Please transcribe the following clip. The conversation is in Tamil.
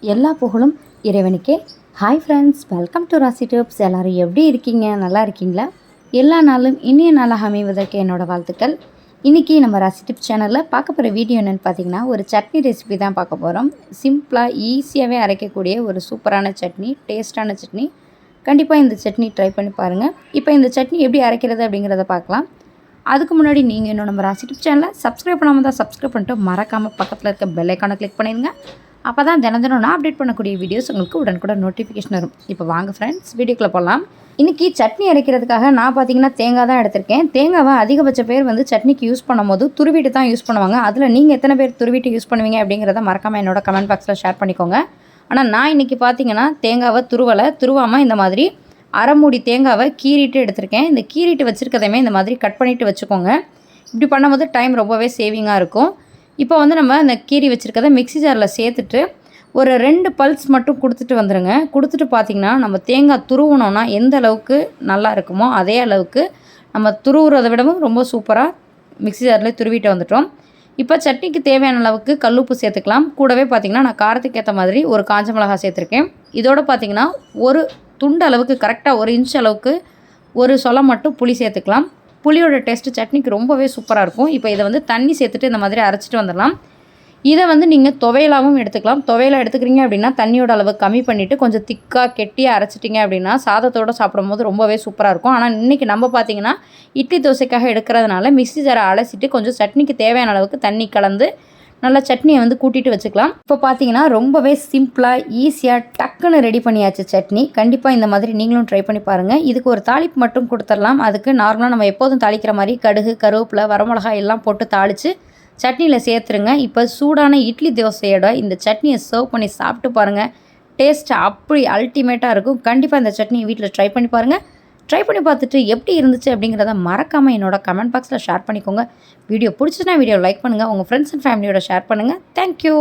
எல்லா புகழும் இறைவனுக்கே. ஹாய் ஃப்ரெண்ட்ஸ், வெல்கம் டு ராசி டிப்ஸ். எல்லோரும் எப்படி இருக்கீங்க? நல்லா இருக்கீங்களா? எல்லா நாளும் இனிய நாளாக அமைவதற்கு என்னோடய வாழ்த்துக்கள். இன்றைக்கி நம்ம ராசி டிப்ஸ் சேனலில் பார்க்க போகிற வீடியோ என்னென்னு பார்த்தீங்கன்னா, ஒரு சட்னி ரெசிபி தான் பார்க்க போகிறோம். சிம்பிளாக ஈஸியாகவே அரைக்கக்கூடிய ஒரு சூப்பரான சட்னி, டேஸ்ட்டான சட்னி. கண்டிப்பாக இந்த சட்னி ட்ரை பண்ணி பாருங்கள். இப்போ இந்த சட்னி எப்படி அரைக்கிறது அப்படிங்கிறத பார்க்கலாம். அதுக்கு முன்னாடி நீங்கள் இன்னும் நம்ம ராசி டிப்ஸ் சேனலை சப்ஸ்கிரைப் பண்ணாமல் தான் சப்ஸ்கிரைப் பண்ணிட்டு மறக்காமல் பக்கத்தில் இருக்க பெல் ஐக்கானை கிளிக் பண்ணிடுங்க. அப்போ தான் தினம் நான் அப்டேட் பண்ணக்கூடிய வீடியோஸ் உங்களுக்கு உடனுக்குடன் நோட்டிஃபிகேஷன் வரும். இப்போ வாங்க ஃப்ரெண்ட்ஸ், வீடியோக்குள்ளே போகலாம். இன்றைக்கி சட்னி அரைக்கிறதுக்காக நான் பார்த்தீங்கன்னா தேங்காய் தான் எடுத்திருக்கேன். தேங்காவை அதிகபட்ச பேர் சட்னிக்கு யூஸ் பண்ணும்போது துருவிட்டு தான் யூஸ் பண்ணுவாங்க. அதில் நீங்கள் எத்தனை பேர் துருவிட்டு யூஸ் பண்ணுவீங்க அப்படிங்கிறத மறக்காமல் என்னோட கமெண்ட் பாக்ஸில் ஷேர் பண்ணிக்கோங்க. ஆனால் நான் இன்றைக்கி பார்த்தீங்கன்னா தேங்காவை துருவாமல் இந்த மாதிரி அரை மூடி தேங்காவை கீறிட்டு எடுத்திருக்கேன். இந்த கீறிட்டு வச்சுருக்கதையுமே இந்த மாதிரி கட் பண்ணிவிட்டு வச்சுக்கோங்க. இப்படி பண்ணும்போது டைம் ரொம்பவே சேவிங்காக இருக்கும். இப்போ நம்ம இந்த கீரி வச்சுருக்கதை மிக்ஸி ஜாரில் சேர்த்துட்டு ஒரு 2 பல்ஸ் மட்டும் கொடுத்துட்டு வந்துடுங்க. கொடுத்துட்டு பார்த்திங்கன்னா நம்ம தேங்காய் துருவினோன்னா எந்த அளவுக்கு நல்லா இருக்குமோ அதே அளவுக்கு நம்ம துருவுறதை விடவும் ரொம்ப சூப்பராக மிக்ஸி ஜாரில் துருவிட்டு வந்துட்டோம். இப்போ சட்னிக்கு தேவையான அளவுக்கு கல்லுப்பு சேர்த்துக்கலாம். கூடவே பார்த்திங்கன்னா நான் காரத்துக்கு ஏற்ற மாதிரி ஒரு காஞ்ச மிளகாய் சேர்த்துருக்கேன். இதோடு பார்த்திங்கன்னா ஒரு துண்டு அளவுக்கு கரெக்டாக 1 இன்ச் அளவுக்கு ஒரு சொலை மட்டும் புளி சேர்த்துக்கலாம். புளியோட டேஸ்ட்டு சட்னிக்கு ரொம்பவே சூப்பராக இருக்கும். இப்போ இதை தண்ணி சேர்த்துட்டு இந்த மாதிரி அரைச்சிட்டு வந்துடலாம். இதை நீங்கள் துவையலாகவும் எடுத்துக்கலாம். துவையலாக எடுத்துக்கிறீங்க அப்படின்னா தண்ணியோட அளவு கம்மி பண்ணிவிட்டு கொஞ்சம் திக்காக கெட்டியாக அரைச்சிட்டிங்க அப்படின்னா சாதத்தோடு சாப்பிடும்போது ரொம்பவே சூப்பராக இருக்கும். ஆனால் இன்றைக்கி நம்ம பார்த்திங்கன்னா இட்லி தோசைக்காக எடுக்கிறதுனால மிக்ஸி ஜாரை அலசிட்டு கொஞ்சம் சட்னிக்கு தேவையான அளவுக்கு தண்ணி கலந்து நல்லா சட்னியை கூட்டிகிட்டு வச்சுக்கலாம். இப்போ பார்த்தீங்கன்னா ரொம்பவே சிம்பிளாக ஈஸியாக டக்குன்னு ரெடி பண்ணியாச்சு சட்னி. கண்டிப்பாக இந்த மாதிரி நீங்களும் ட்ரை பண்ணி பாருங்கள். இதுக்கு ஒரு தாளிப்பு மட்டும் கொடுத்துடலாம். அதுக்கு நார்மலாக நம்ம எப்போதும் தாளிக்கிற மாதிரி கடுகு, கருவேப்பிலை, வரமிளகாய் எல்லாம் போட்டு தாளித்து சட்னியில் சேர்த்துருங்க. இப்போ சூடான இட்லி தோசையோட இந்த சட்னியை சர்வ் பண்ணி சாப்பிட்டு பாருங்கள். டேஸ்ட் அப்படி அல்டிமேட்டாக இருக்கும். கண்டிப்பாக இந்த சட்னியை வீட்டில் ட்ரை பண்ணி பாருங்கள். ட்ரை பண்ணி பார்த்துட்டு எப்படி இருந்துச்சு அப்படிங்கிறத மறக்காமல் என்னோட கமெண்ட் பாக்ஸில் ஷேர் பண்ணிக்கோங்க. வீடியோ பிடிச்சினா வீடியோ லைக் பண்ணுங்கள். உங்கள் ஃப்ரெண்ட்ஸ் அண்ட் ஃபேமிலியோட ஷேர் பண்ணுங்கள். தேங்க்யூ.